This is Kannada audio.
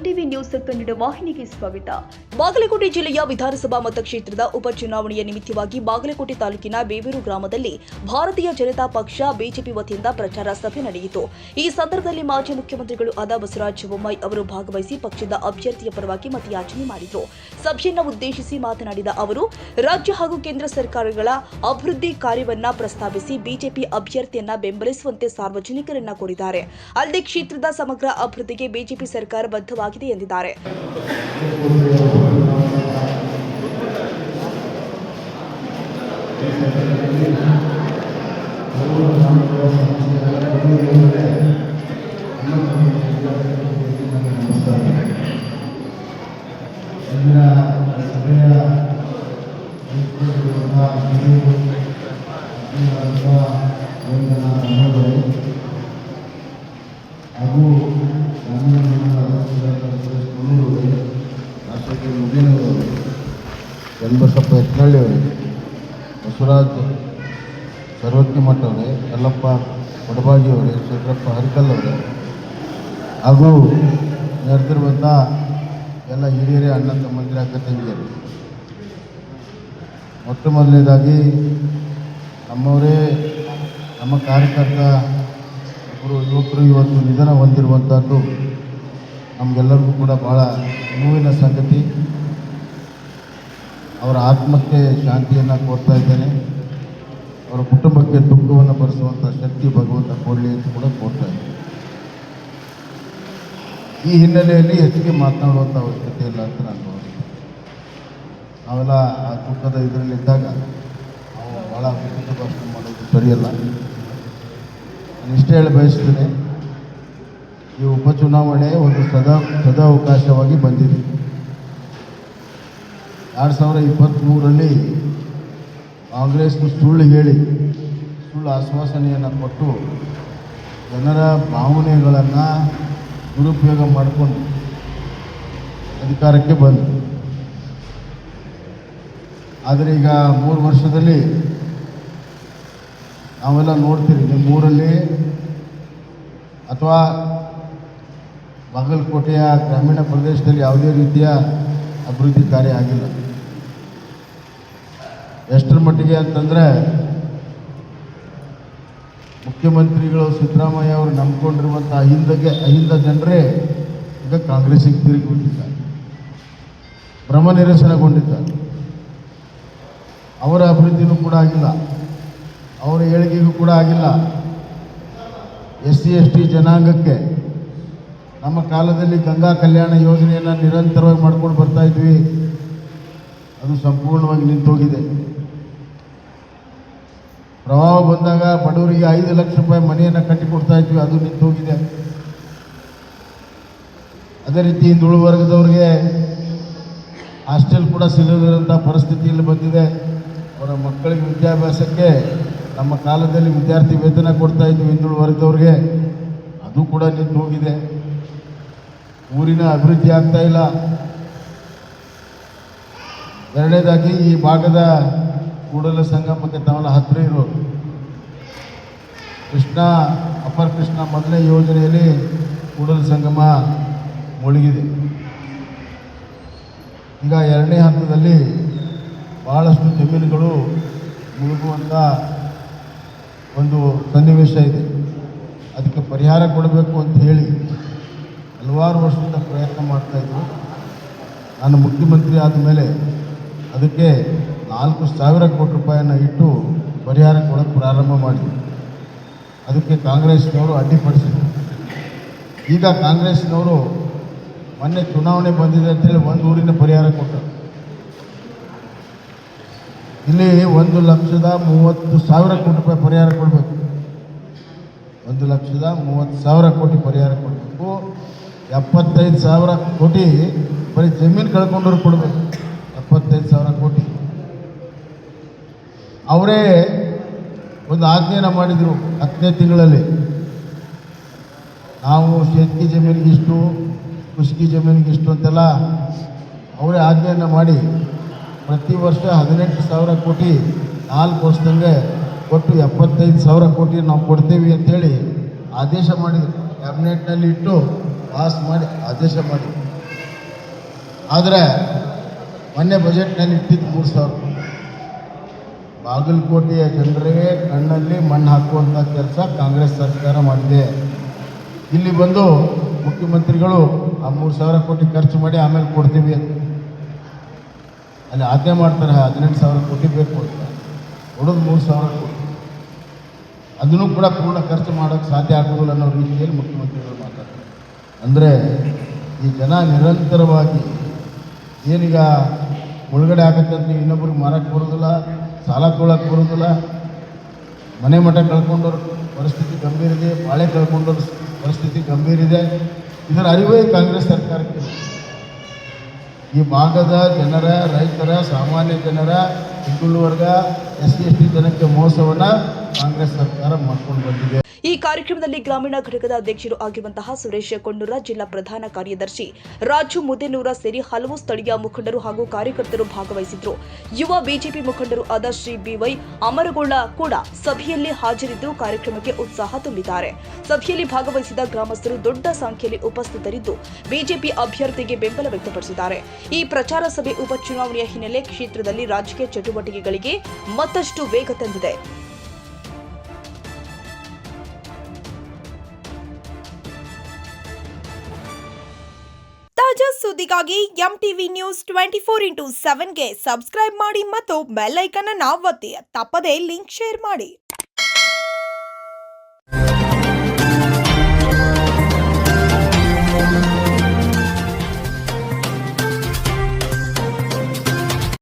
ONTV ನ್ಯೂಸ್ ಕನ್ನಡ ವಾಹಿನಿಗೆ ಸ್ವಾಗತ. ಬಾಗಲಕೋಟೆ ಜಿಲ್ಲೆಯ ವಿಧಾನಸಭಾ ಮತಕ್ಷೇತ್ರದ ಉಪಚುನಾವಣೆಯ ನಿಮಿತ್ತವಾಗಿ ಬಾಗಲಕೋಟೆ ತಾಲೂಕಿನ ಬೇವೂರು ಗ್ರಾಮದಲ್ಲಿ ಭಾರತೀಯ ಜನತಾ ಪಕ್ಷ ಬಿಜೆಪಿ ವತಿಯಿಂದ ಪ್ರಚಾರ ಸಭೆ ನಡೆಯಿತು. ಈ ಸಂದರ್ಭದಲ್ಲಿ ಮಾಜಿ ಮುಖ್ಯಮಂತ್ರಿಗಳು ಆದ ಬಸವರಾಜ ಬೊಮ್ಮಾಯಿ ಅವರು ಭಾಗವಹಿಸಿ ಪಕ್ಷದ ಅಭ್ಯರ್ಥಿಯ ಪರವಾಗಿ ಮತಯಾಚನೆ ಮಾಡಿದರು. ಸಭೆಯನ್ನು ಉದ್ದೇಶಿಸಿ ಮಾತನಾಡಿದ ಅವರು, ರಾಜ್ಯ ಹಾಗೂ ಕೇಂದ್ರ ಸರ್ಕಾರಗಳ ಅಭಿವೃದ್ಧಿ ಕಾರ್ಯವನ್ನ ಪ್ರಸ್ತಾವಿಸಿ ಬಿಜೆಪಿ ಅಭ್ಯರ್ಥಿಯನ್ನ ಬೆಂಬಲಿಸುವಂತೆ ಸಾರ್ವಜನಿಕರನ್ನ ಕೋರಿದ್ದಾರೆ. ಅಲ್ಲದೆ ಕ್ಷೇತ್ರದ ಸಮಗ್ರ ಅಭಿವೃದ್ಧಿಗೆ ಬಿಜೆಪಿ ಸರ್ಕಾರ ಬದ್ಧವಾಗಿದೆ ಎಂದಿದ್ದಾರೆ. ಚನ್ನಬಸಪ್ಪ ಯತ್ನಳ್ಳಿ ಅವರಿಗೆ, ಬಸವರಾಜ್ ಸರ್ವಜ್ಞ ಮಠ ಅವರೇ, ಯಲ್ಲಪ್ಪ ಕೊಡಬಾಗಿ ಅವರೇ, ಶೇಖರಪ್ಪ ಹರಿಕಲ್ ಅವರೇ ಹಾಗೂ ನೆರೆದಿರುವಂಥ ಎಲ್ಲ ಹಿರಿಯರೇ, ಅಣ್ಣ ತಮ್ಮಂದಿರ, ಅಕ್ಕ ತಂಗಿಯರು, ಮೊಟ್ಟ ಮೊದಲನೇದಾಗಿ ನಮ್ಮವರೇ ನಮ್ಮ ಕಾರ್ಯಕರ್ತ ಒಬ್ಬರು ಯುವಕರು ಇವತ್ತು ನಿಧನ ಹೊಂದಿರುವಂಥದ್ದು ನಮಗೆಲ್ಲರಿಗೂ ಕೂಡ ಭಾಳ ನೋವಿನ ಸಂಗತಿ. ಅವರ ಆತ್ಮಕ್ಕೆ ಶಾಂತಿಯನ್ನು ಕೋರ್ತಾ ಇದ್ದೇನೆ. ಅವರ ಕುಟುಂಬಕ್ಕೆ ದುಃಖವನ್ನು ಭರಿಸುವಂಥ ಶಕ್ತಿ ಭಗವಂತ ಕೊಡಲಿ ಅಂತ ಕೂಡ ಕೋರ್ತಾ ಇದ್ದೇನೆ. ಈ ಹಿನ್ನೆಲೆಯಲ್ಲಿ ಹೆಚ್ಚಿಗೆ ಮಾತನಾಡುವಂಥ ಅವಶ್ಯಕತೆ ಇಲ್ಲ ಅಂತ ನಾನು ಭಾವಿಸ್ತೇನೆ. ನಾವೆಲ್ಲ ಆ ದುಃಖದ ಇದರಲ್ಲಿದ್ದಾಗ ನಾವು ಭಾಳ ವಿರುದ್ಧ ಭಾಷಣ ಮಾಡೋದು ಸರಿಯಲ್ಲ. ನಾನು ಇಷ್ಟೇ ಹೇಳಿ ಬಯಸ್ತೇನೆ, ಈ ಉಪಚುನಾವಣೆ ಒಂದು ಸದಾವಕಾಶವಾಗಿ ಬಂದಿದೆ. 2023ರಲ್ಲಿ ಕಾಂಗ್ರೆಸ್ನು ಸುಳ್ಳು ಹೇಳಿ, ಸುಳ್ಳು ಆಶ್ವಾಸನೆಯನ್ನು ಕೊಟ್ಟು ಜನರ ಭಾವನೆಗಳನ್ನು ದುರುಪಯೋಗ ಮಾಡಿಕೊಂಡು ಅಧಿಕಾರಕ್ಕೆ ಬಂದು, ಆದರೆ ಈಗ 3 ವರ್ಷದಲ್ಲಿ ನಾವೆಲ್ಲ ನೋಡ್ತೀರಿ, ನಿಮ್ಮ ಊರಲ್ಲಿ ಅಥವಾ ಬಾಗಲಕೋಟೆಯ ಗ್ರಾಮೀಣ ಪ್ರದೇಶದಲ್ಲಿ ಯಾವುದೇ ರೀತಿಯ ಅಭಿವೃದ್ಧಿ ಕಾರ್ಯ ಆಗಿಲ್ಲ. ಎಷ್ಟರ ಮಟ್ಟಿಗೆ ಅಂತಂದರೆ, ಮುಖ್ಯಮಂತ್ರಿಗಳು ಸಿದ್ದರಾಮಯ್ಯ ಅವರು ನಂಬಿಕೊಂಡಿರುವಂಥ ಅಹಿಂದ ಜನರೇ ಈಗ ಕಾಂಗ್ರೆಸ್ಸಿಗೆ ತಿರುಗಿ ಬಿಟ್ಟಿದ್ದಾರೆ, ಭ್ರಮ ನಿರಸನಗೊಂಡಿದ್ದಾರೆ. ಅವರ ಅಭಿವೃದ್ಧಿನೂ ಕೂಡ ಆಗಿಲ್ಲ, ಅವರ ಏಳಿಗೆಗೂ ಕೂಡ ಆಗಿಲ್ಲ. SC/ST ಜನಾಂಗಕ್ಕೆ ನಮ್ಮ ಕಾಲದಲ್ಲಿ ಗಂಗಾ ಕಲ್ಯಾಣ ಯೋಜನೆಯನ್ನು ನಿರಂತರವಾಗಿ ಮಾಡ್ಕೊಂಡು ಬರ್ತಾ ಇದ್ವಿ, ಅದು ಸಂಪೂರ್ಣವಾಗಿ ನಿಂತೋಗಿದೆ. ಪ್ರವಾಹ ಬಂದಾಗ ಬಡವರಿಗೆ 5 ಲಕ್ಷ ರೂಪಾಯಿ ಮನೆಯನ್ನು ಕಟ್ಟಿಕೊಡ್ತಾ ಇದ್ವಿ, ಅದು ನಿಂತೋಗಿದೆ. ಅದೇ ರೀತಿ ಹಿಂದುಳಿದ ವರ್ಗದವ್ರಿಗೆ ಹಾಸ್ಟೆಲ್ ಕೂಡ ಸಿಗದಿರೋಂಥ ಪರಿಸ್ಥಿತಿಯಲ್ಲಿ ಬಂದಿದೆ. ಅವರ ಮಕ್ಕಳಿಗೆ ವಿದ್ಯಾಭ್ಯಾಸಕ್ಕೆ ನಮ್ಮ ಕಾಲದಲ್ಲಿ ವಿದ್ಯಾರ್ಥಿ ವೇತನ ಕೊಡ್ತಾ ಇದ್ವಿ ಹಿಂದುಳಿದ ವರ್ಗದವ್ರಿಗೆ, ಅದು ಕೂಡ ನಿಂತು ಹೋಗಿದೆ. ಊರಿನ ಅಭಿವೃದ್ಧಿ ಆಗ್ತಾ ಇಲ್ಲ. ಎರಡನೇದಾಗಿ ಈ ಭಾಗದ ಕೂಡಲ ಸಂಗಮಕ್ಕೆ ತಾವೆಲ್ಲ ಹತ್ತಿರ ಇರೋರು, ಅಪರ ಕೃಷ್ಣ ಮೊದಲನೇ ಯೋಜನೆಯಲ್ಲಿ ಕೂಡಲ ಸಂಗಮ ಮುಳುಗಿದೆ. ಈಗ 2ನೇ ಹಂತದಲ್ಲಿ ಭಾಳಷ್ಟು ಜಮೀನುಗಳು ಮುಳುಗುವಂಥ ಒಂದು ಸನ್ನಿವೇಶ ಇದೆ. ಅದಕ್ಕೆ ಪರಿಹಾರ ಕೊಡಬೇಕು ಅಂತ ಹೇಳಿ ಹಲವಾರು ವರ್ಷದಿಂದ ಪ್ರಯತ್ನ ಮಾಡ್ತಾಯಿದ್ರು. ನಾನು ಮುಖ್ಯಮಂತ್ರಿ ಆದಮೇಲೆ ಅದಕ್ಕೆ 4,000 ಕೋಟಿ ರೂಪಾಯಿಯನ್ನು ಇಟ್ಟು ಪರಿಹಾರ ಕೊಡೋಕ್ಕೆ ಪ್ರಾರಂಭ ಮಾಡಿದ್ರು. ಅದಕ್ಕೆ ಕಾಂಗ್ರೆಸ್ನವರು ಅಡ್ಡಿಪಡಿಸಿದ್ರು. ಈಗ ಕಾಂಗ್ರೆಸ್ನವರು ಮೊನ್ನೆ ಚುನಾವಣೆ ಬಂದಿದೆ ಅಂತೇಳಿ ಒಂದು ಊರಿನ ಪರಿಹಾರ ಕೊಟ್ಟರು. ಇಲ್ಲಿ 1,30,000 ಕೋಟಿ ರೂಪಾಯಿ ಪರಿಹಾರ ಕೊಡಬೇಕು. 1,30,000 ಕೋಟಿ ಪರಿಹಾರ ಕೊಡಬೇಕು. 75,000 ಕೋಟಿ ಬರೀ ಜಮೀನು ಕಳ್ಕೊಂಡವ್ರು ಕೊಡಬೇಕು. 75,000 ಕೋಟಿ ಅವರೇ ಒಂದು ಆಜ್ಞೆಯನ್ನು ಮಾಡಿದರು 10ನೇ ತಿಂಗಳಲ್ಲಿ. ನಾವು ಶೇತ್ಕಿ ಜಮೀನಿಗಿಷ್ಟು, ಕುಷ್ಕಿ ಜಮೀನಿಗಿಷ್ಟು ಅಂತೆಲ್ಲ ಅವರೇ ಆಜ್ಞೆಯನ್ನು ಮಾಡಿ ಪ್ರತಿ ವರ್ಷ 18,000 ಕೋಟಿ 4 ವರ್ಷದಂಗೆ ಕೊಟ್ಟು 75,000 ಕೋಟಿ ನಾವು ಕೊಡ್ತೀವಿ ಅಂಥೇಳಿ ಆದೇಶ ಮಾಡಿದರು. ಕ್ಯಾಬಿನೆಟ್ನಲ್ಲಿ ಇಟ್ಟು ಪಾಸ್ ಮಾಡಿ ಆದೇಶ ಮಾಡಿ ಆದರೆ ಮೊನ್ನೆ ಬಜೆಟ್ನಲ್ಲಿ ಇಟ್ಟಿದ್ದು 3,000. ಬಾಗಲಕೋಟೆಯ ಜನರಿಗೆ ಕಣ್ಣಲ್ಲಿ ಮಣ್ಣು ಹಾಕುವಂಥ ಕೆಲಸ ಕಾಂಗ್ರೆಸ್ ಸರ್ಕಾರ ಮಾಡಿದೆ. ಇಲ್ಲಿ ಬಂದು ಮುಖ್ಯಮಂತ್ರಿಗಳು ಆ 3,000 ಕೋಟಿ ಖರ್ಚು ಮಾಡಿ ಆಮೇಲೆ ಕೊಡ್ತೀವಿ ಅಂತ ಅಲ್ಲಿ ಆಜ್ಞೆ ಮಾಡ್ತಾರೆ. 18,000 ಕೋಟಿ ಬೇಕು ಅಂತ ಕೊಡೋದು 3,000 ಕೋಟಿ. ಅದನ್ನು ಕೂಡ ಪೂರ್ಣ ಖರ್ಚು ಮಾಡೋಕ್ಕೆ ಸಾಧ್ಯ ಆಗೋದಿಲ್ಲ ಅನ್ನೋ ರೀತಿಯಲ್ಲಿ ಮುಖ್ಯಮಂತ್ರಿಗಳು ಮಾತಾಡ್ತಾರೆ. ಅಂದರೆ ಈ ಜನ ನಿರಂತರವಾಗಿ ಏನೀಗ ಮುಳುಗಡೆ ಆಗತ್ತಂತ ಇನ್ನೊಬ್ರಿಗೆ ಮಾರಕ್ಕೆ ಬರೋದಿಲ್ಲ, ಸಾಲ ತೊಗೊಳಕ್ಕೆ ಬರೋದಿಲ್ಲ, ಮನೆ ಮಠ ಕಳ್ಕೊಂಡವ್ರ ಪರಿಸ್ಥಿತಿ ಗಂಭೀರ ಇದೆ, ಬಾಳೆ ಕಳ್ಕೊಂಡವ್ರ ಪರಿಸ್ಥಿತಿ ಗಂಭೀರ ಇದೆ. ಇದರ ಅರಿವೇ ಕಾಂಗ್ರೆಸ್ ಸರ್ಕಾರಕ್ಕೆ. ಈ ಭಾಗದ ಜನರ, ರೈತರ, ಸಾಮಾನ್ಯ ಜನರ, ಹಿಂದುಳಿದ ವರ್ಗ, SC/ST ಜನಕ್ಕೆ ಮೋಸವನ್ನು ಕಾಂಗ್ರೆಸ್ ಸರ್ಕಾರ ಮಾಡ್ಕೊಂಡು ಬಂದಿದೆ. ಈ ಕಾರ್ಯಕ್ರಮದಲ್ಲಿ ಗ್ರಾಮೀಣ ಘಟಕದ ಅಧ್ಯಕ್ಷರು ಆಗಿರುವಂತಹ ಸುರೇಶ್ ಕೊಂಡೂರ, ಜಿಲ್ಲಾ ಪ್ರಧಾನ ಕಾರ್ಯದರ್ಶಿ ರಾಜು ಮುದೇನೂರ ಸೇರಿ ಹಲವು ಸ್ಥಳೀಯ ಮುಖಂಡರು ಹಾಗೂ ಕಾರ್ಯಕರ್ತರು ಭಾಗವಹಿಸಿದ್ರು. ಯುವ ಬಿಜೆಪಿ ಮುಖಂಡರು ಆದ ಶ್ರೀ BY ಅಮರಗೊಳ್ಳ ಕೂಡ ಸಭೆಯಲ್ಲಿ ಹಾಜರಿದ್ದು ಕಾರ್ಯಕ್ರಮಕ್ಕೆ ಉತ್ಸಾಹ ತುಂಬಿದ್ದಾರೆ. ಸಭೆಯಲ್ಲಿ ಭಾಗವಹಿಸಿದ ಗ್ರಾಮಸ್ಥರು ದೊಡ್ಡ ಸಂಖ್ಯೆಯಲ್ಲಿ ಉಪಸ್ಥಿತರಿದ್ದು ಬಿಜೆಪಿ ಅಭ್ಯರ್ಥಿಗೆ ಬೆಂಬಲ ವ್ಯಕ್ತಪಡಿಸಿದ್ದಾರೆ. ಈ ಪ್ರಚಾರ ಸಭೆ ಉಪಚುನಾವಣೆಯ ಹಿನ್ನೆಲೆ ಕ್ಷೇತ್ರದಲ್ಲಿ ರಾಜಕೀಯ ಚಟುವಟಿಕೆಗಳಿಗೆ ಮತ್ತಷ್ಟು ವೇಗ ತಂದಿದೆ. ತಾಜಾ ಸುದ್ದಿಗಾಗಿ MTV News 24/7ಗೆ ಸಬ್ಸ್ಕ್ರೈಬ್ ಮಾಡಿ ಮತ್ತು ಬೆಲ್ ಐಕಾನ್ ಅನ್ನು ಒತ್ತಿ. ತಪ್ಪದೇ ಲಿಂಕ್ ಶೇರ್ ಮಾಡಿ.